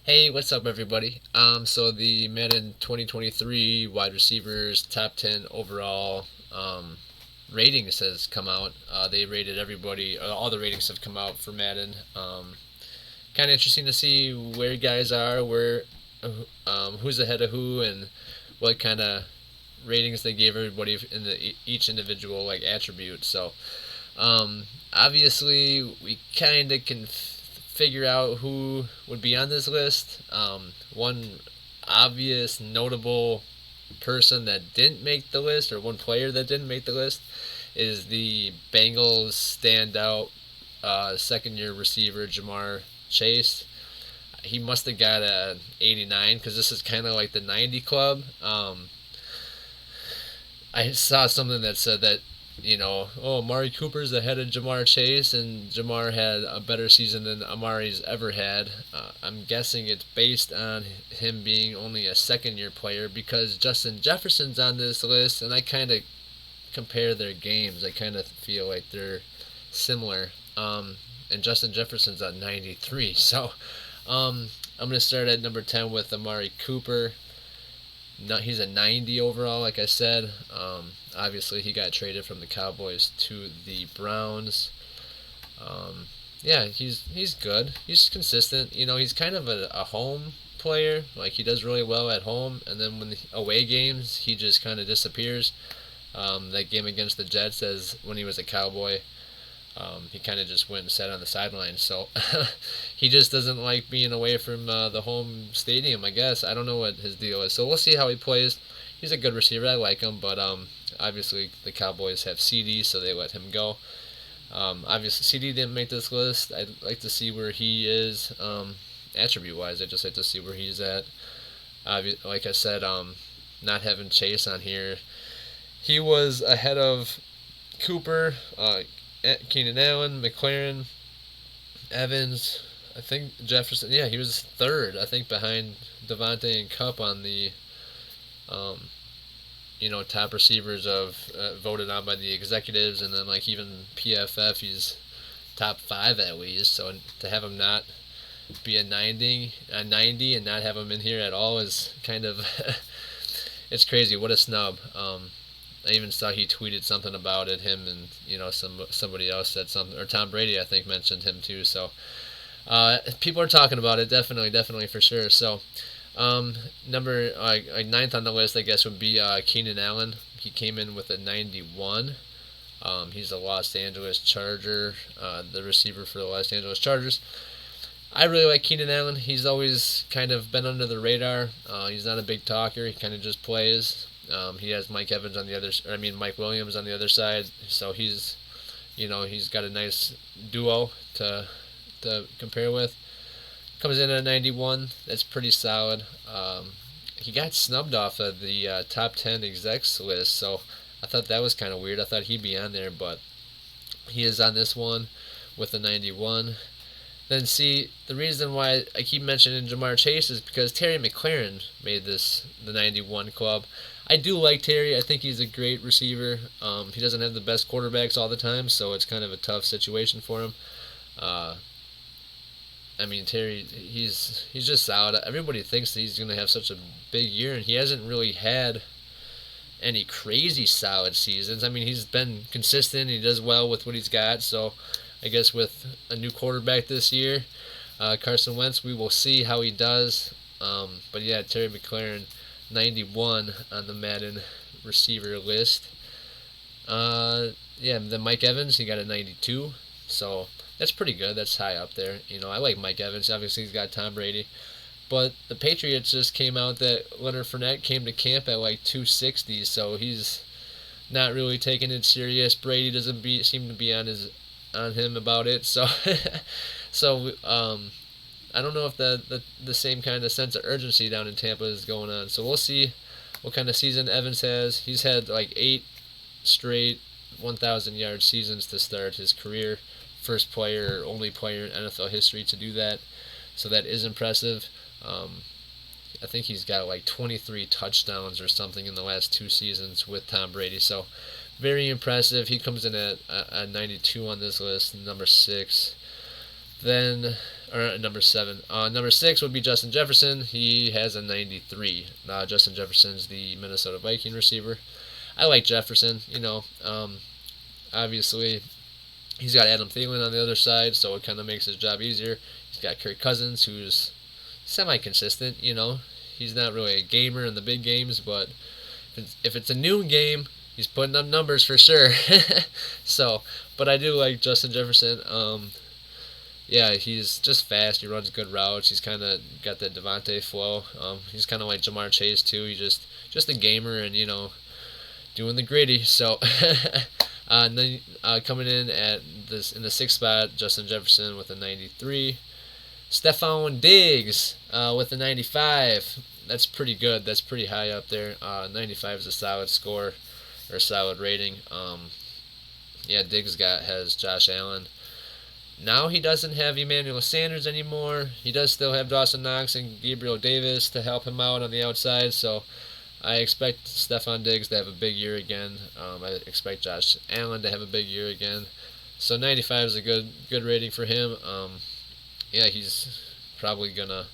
Hey, what's up, everybody? So the Madden 2023 wide receivers top 10 overall ratings has come out. They rated everybody. All the ratings have come out for Madden. Kind of interesting to see where guys are, who's ahead of who, and what kind of ratings they gave everybody in each individual like attribute. So obviously, we kind of can figure out who would be on this list. One obvious, notable person that didn't make the list, or one player that didn't make the list, is the Bengals standout second-year receiver Jamar Chase. He must have got a 89 because this is kind of like the 90 club. I saw something that said that Amari Cooper's ahead of Jamar Chase, and Jamar had a better season than Amari's ever had. I'm guessing it's based on him being only a second-year player because Justin Jefferson's on this list, and I kind of compare their games. I kind of feel like they're similar. And Justin Jefferson's at 93, so I'm gonna start at number 10 with Amari Cooper. No, he's a 90 overall, like I said. Obviously, he got traded from the Cowboys to the Browns. Yeah, he's good. He's consistent. He's kind of a home player. Like, he does really well at home, and then when the away games, he just kind of disappears. That game against the Jets, as when he was a Cowboy, he kind of just went and sat on the sideline. So he just doesn't like being away from the home stadium, I guess. I don't know what his deal is. So we'll see how he plays. He's a good receiver. I like him. But obviously the Cowboys have CD, so they let him go. Obviously, CD didn't make this list. I'd like to see where he is attribute-wise. I'd just like to see where he's at. Like I said, not having Chase on here. He was ahead of Cooper, Keenan Allen, Mclaren, Evans. I think Jefferson. Yeah, he was third. I think behind Devonte and Cup on the, um, top receivers of voted on by the executives, and then like even PFF, he's top five at least. So to have him not be a 90, and not have him in here at all is kind of, it's crazy. What a snub. I even saw he tweeted something about it. Him and somebody else said something, or Tom Brady I think mentioned him too. So people are talking about it, definitely for sure. So number ninth on the list, I guess, would be Keenan Allen. He came in with a 91. He's a Los Angeles Charger, the receiver for the Los Angeles Chargers. I really like Keenan Allen. He's always kind of been under the radar. He's not a big talker. He kind of just plays. He has Mike Evans on the other. Mike Williams on the other side. So he's got a nice duo to compare with. Comes in at 91. That's pretty solid. He got snubbed off of the top 10 execs list, so I thought that was kind of weird. I thought he'd be on there, but he is on this one with a 91. Then see, the reason why I keep mentioning Jamar Chase is because Terry McLaurin made the 91 club. I do like Terry. I think he's a great receiver. He doesn't have the best quarterbacks all the time, so it's kind of a tough situation for him. Uh, Terry, he's just solid. Everybody thinks that he's going to have such a big year, and he hasn't really had any crazy solid seasons. He's been consistent. He does well with what he's got, so I guess with a new quarterback this year, Carson Wentz, we will see how he does. But yeah, Terry McLaurin, 91 on the Madden receiver list. Yeah, then Mike Evans, he got a 92. So that's pretty good. That's high up there. I like Mike Evans. Obviously, he's got Tom Brady. But the Patriots just came out that Leonard Fournette came to camp at like 260, so he's not really taking it serious. Brady doesn't seem to be on him about it. So so I don't know if the same kind of sense of urgency down in Tampa is going on. So we'll see what kind of season Evans has. He's had like 8 straight 1,000-yard seasons to start his career. First player, only player in NFL history to do that. So that is impressive. I think he's got like 23 touchdowns or something in the last 2 seasons with Tom Brady. So very impressive. He comes in at 92 on this list, number 6. Then or number 7. Number 6 would be Justin Jefferson. He has a 93. Justin Jefferson's the Minnesota Viking receiver. I like Jefferson. Obviously, he's got Adam Thielen on the other side, so it kind of makes his job easier. He's got Kirk Cousins, who's semi-consistent. He's not really a gamer in the big games, but if it's a noon game, he's putting up numbers for sure. But I do like Justin Jefferson. Yeah, he's just fast. He runs good routes. He's kind of got that Devonte flow. He's kind of like Jamar Chase too. He's just a gamer and doing the gritty. So, and then coming in in the 6th spot, Justin Jefferson with a 93. Stephon Diggs with a 95. That's pretty good. That's pretty high up there. 95 is a solid score or solid rating. Yeah, Diggs has Josh Allen. Now he doesn't have Emmanuel Sanders anymore. He does still have Dawson Knox and Gabriel Davis to help him out on the outside. So I expect Stephon Diggs to have a big year again. I expect Josh Allen to have a big year again. So 95 is a good rating for him. Yeah, he's probably gonna.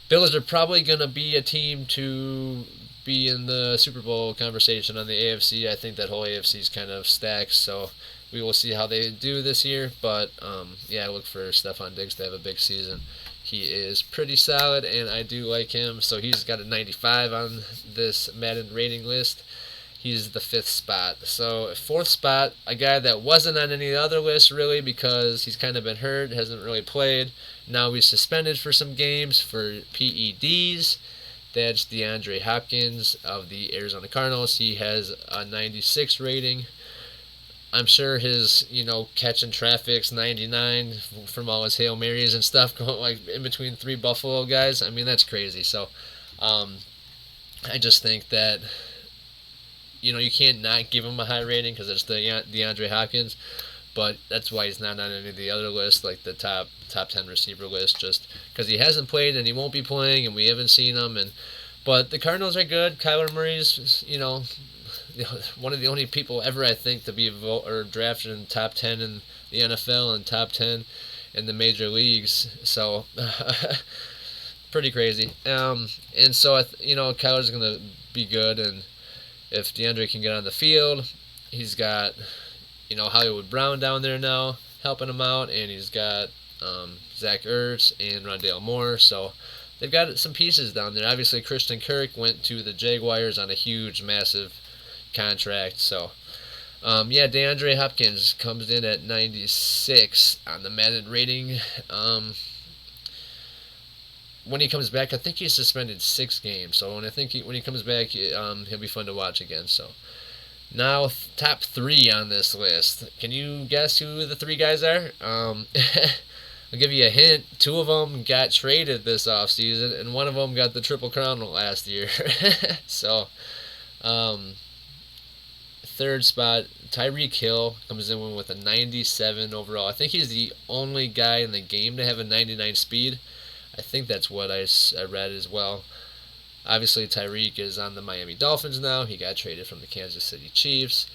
Bills are probably gonna be a team to be in the Super Bowl conversation on the AFC. I think that whole AFC is kind of stacked. So we will see how they do this year. But yeah, I look for Stephon Diggs to have a big season. He is pretty solid, and I do like him. So he's got a 95 on this Madden rating list. He's the 5th spot. So 4th spot, a guy that wasn't on any other list really because he's kind of been hurt, hasn't really played. Now he's suspended for some games for PEDs. That's Deandre Hopkins of the Arizona Cardinals. He has a 96 rating. I'm sure his, catching traffic's 99 from all his Hail Marys and stuff going like in between 3 Buffalo guys. I mean, that's crazy. So, I just think that, you can't not give him a high rating because it's the DeAndre Hopkins, but that's why he's not on any of the other lists, like the top 10 receiver list, just because he hasn't played and he won't be playing and we haven't seen him. But the Cardinals are good. Kyler Murray's, one of the only people ever, I think, to be drafted in top 10 in the NFL and top 10 in the major leagues. So, pretty crazy. And so, Kyler's going to be good. And if DeAndre can get on the field, he's got, Hollywood Brown down there now helping him out. And he's got Zach Ertz and Rondale Moore. So, they've got some pieces down there. Obviously, Christian Kirk went to the Jaguars on a huge, massive contract. So, DeAndre Hopkins comes in at 96 on the Madden rating. When he comes back, I think he's suspended 6 games. So when he comes back, he'll be fun to watch again. So now top 3 on this list. Can you guess who the 3 guys are? I'll give you a hint. 2 of them got traded this offseason, and 1 of them got the Triple Crown last year. So, 3rd spot, Tyreek Hill comes in with a 97 overall. I think he's the only guy in the game to have a 99 speed. I think that's what I read as well. Obviously, Tyreek is on the Miami Dolphins now. He got traded from the Kansas City Chiefs.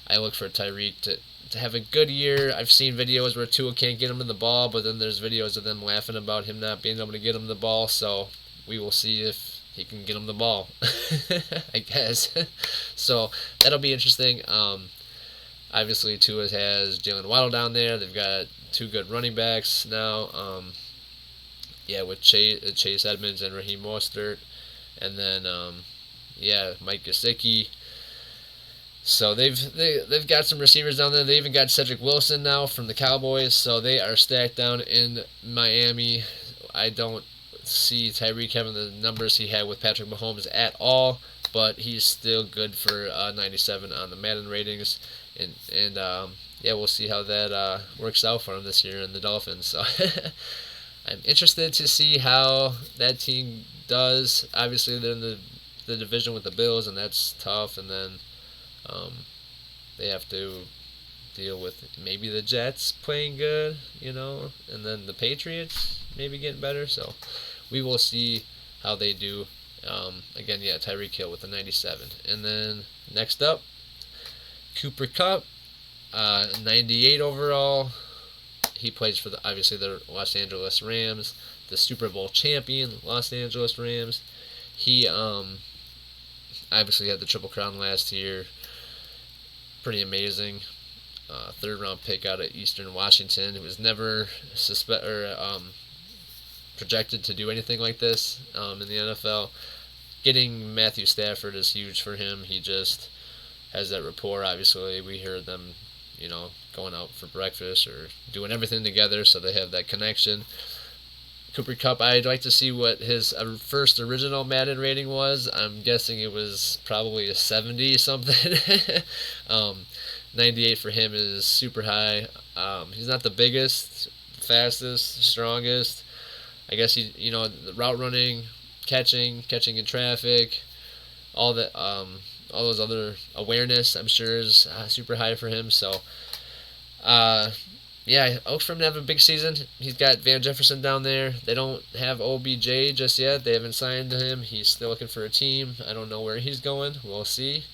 I look for Tyreek to have a good year. I've seen videos where Tua can't get him in the ball, but then there's videos of them laughing about him not being able to get him the ball. So we will see if he can get him the ball, I guess. So that'll be interesting. Obviously, Tua has Jalen Waddle down there. They've got 2 good running backs now. With Chase Edmonds and Raheem Mostert. And then, Mike Gesicki. So they've got some receivers down there. They even got Cedric Wilson now from the Cowboys. So they are stacked down in Miami. I don't see Tyreek having the numbers he had with Patrick Mahomes at all, but he's still good for 97 on the Madden ratings. And we'll see how that works out for him this year in the Dolphins. So I'm interested to see how that team does. Obviously, they're in the division with the Bills, and that's tough. And then they have to deal with maybe the Jets playing good, and then the Patriots maybe getting better. So we will see how they do. Again, Tyreek Hill with a 97. And then next up, Cooper Kupp, 98 overall. He plays for obviously the Los Angeles Rams, the Super Bowl champion Los Angeles Rams. He obviously had the Triple Crown last year. Pretty amazing. Third round pick out of Eastern Washington. He was never projected to do anything like this in the NFL. Getting Matthew Stafford is huge for him. He just has that rapport. Obviously, we heard them, going out for breakfast or doing everything together, so they have that connection. Cooper Kupp, I'd like to see what his first original Madden rating was. I'm guessing it was probably a 70 something. 98 for him is super high. He's not the biggest, fastest, strongest. I guess the route running, catching in traffic, all that, all those other awareness, I'm sure is super high for him. So, yeah, I hope for him to have a big season. He's got Van Jefferson down there. They don't have OBJ just yet. They haven't signed him. He's still looking for a team. I don't know where he's going. We'll see.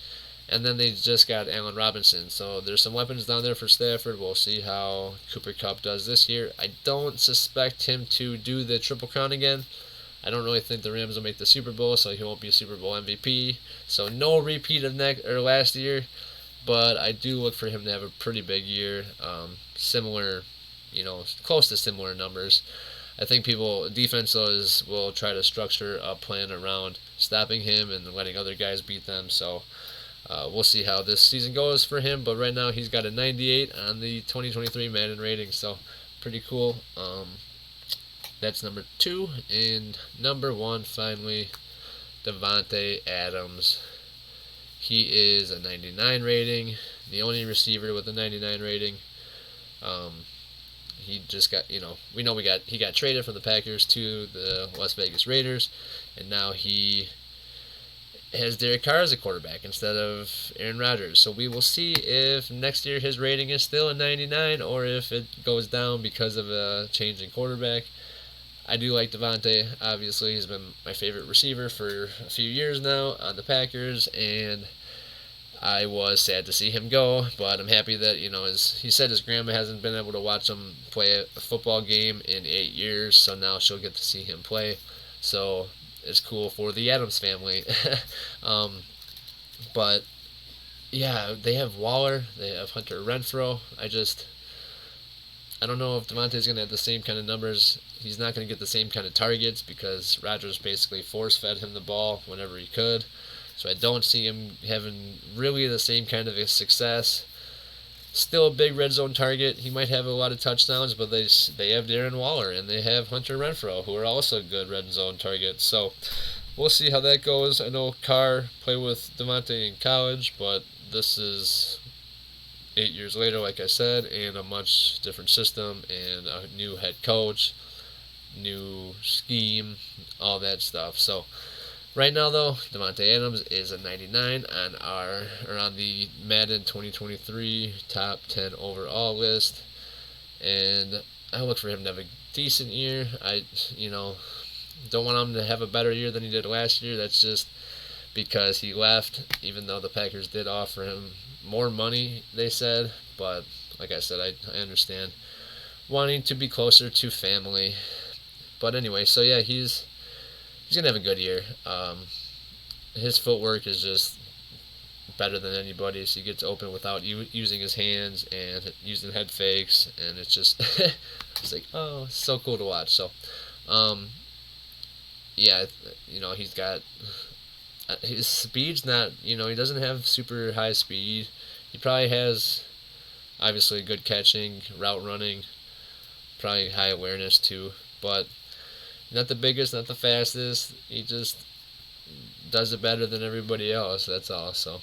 And then they just got Allen Robinson. So there's some weapons down there for Stafford. We'll see how Cooper Kupp does this year. I don't suspect him to do the Triple Crown again. I don't really think the Rams will make the Super Bowl, so he won't be a Super Bowl MVP. So no repeat of last year. But I do look for him to have a pretty big year. Similar, close to similar numbers. I think defenses will try to structure a plan around stopping him and letting other guys beat them. So we'll see how this season goes for him. But right now he's got a 98 on the 2023 Madden rating. So pretty cool. That's number 2. And number 1, finally, Devonte Adams. He is a 99 rating, the only receiver with a 99 rating. He just got, he got traded from the Packers to the Las Vegas Raiders, and now he has Derek Carr as a quarterback instead of Aaron Rodgers. So we will see if next year his rating is still a 99 or if it goes down because of a change in quarterback. I do like Devonte. Obviously, he's been my favorite receiver for a few years now on the Packers, and I was sad to see him go, but I'm happy that, he said his grandma hasn't been able to watch him play a football game in 8 years, so now she'll get to see him play. So it's cool for the Adams family. But, yeah, they have Waller, they have Hunter Renfrow. I don't know if Devontae's going to have the same kind of numbers. He's not going to get the same kind of targets because Rodgers basically force-fed him the ball whenever he could. So I don't see him having really the same kind of a success. Still a big red zone target. He might have a lot of touchdowns, but they have Darren Waller and they have Hunter Renfrow, who are also good red zone targets. So we'll see how that goes. I know Carr played with Devontae in college, but this is 8 years later, like I said, and a much different system and a new head coach, new scheme, all that stuff. So right now, though, Devonte Adams is a 99 on the Madden 2023 top 10 overall list, and I look for him to have a decent year. I don't want him to have a better year than he did last year. That's just because he left, even though the Packers did offer him more money, they said. But like I said, I understand wanting to be closer to family. But anyway, so yeah, he's gonna have a good year. His footwork is just better than anybody. So he gets open without using his hands and using head fakes, and it's just it's like, oh, it's so cool to watch. So yeah, he's got his speed's not, he doesn't have super high speed. He probably has obviously good catching, route running, probably high awareness too, but not the biggest, not the fastest. He just does it better than everybody else. That's all. So,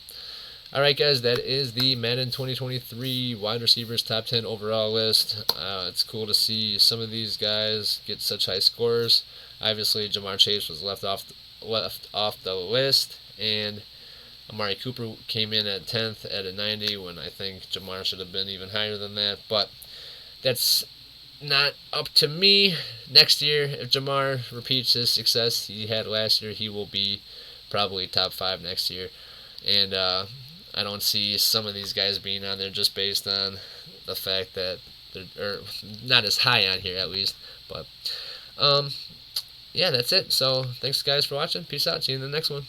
all right, guys, that is the Madden 2023 wide receivers top 10 overall list. It's cool to see some of these guys get such high scores. Obviously, Jamar Chase was left off the list, and Amari Cooper came in at 10th at a 90 when I think Jamar should have been even higher than that. But that's not up to me. Next year, if Jamar repeats his success he had last year, he will be probably top 5 next year. And I don't see some of these guys being on there just based on the fact that or not as high on here at least. But yeah, that's it. So thanks guys for watching. Peace out. See you in the next one.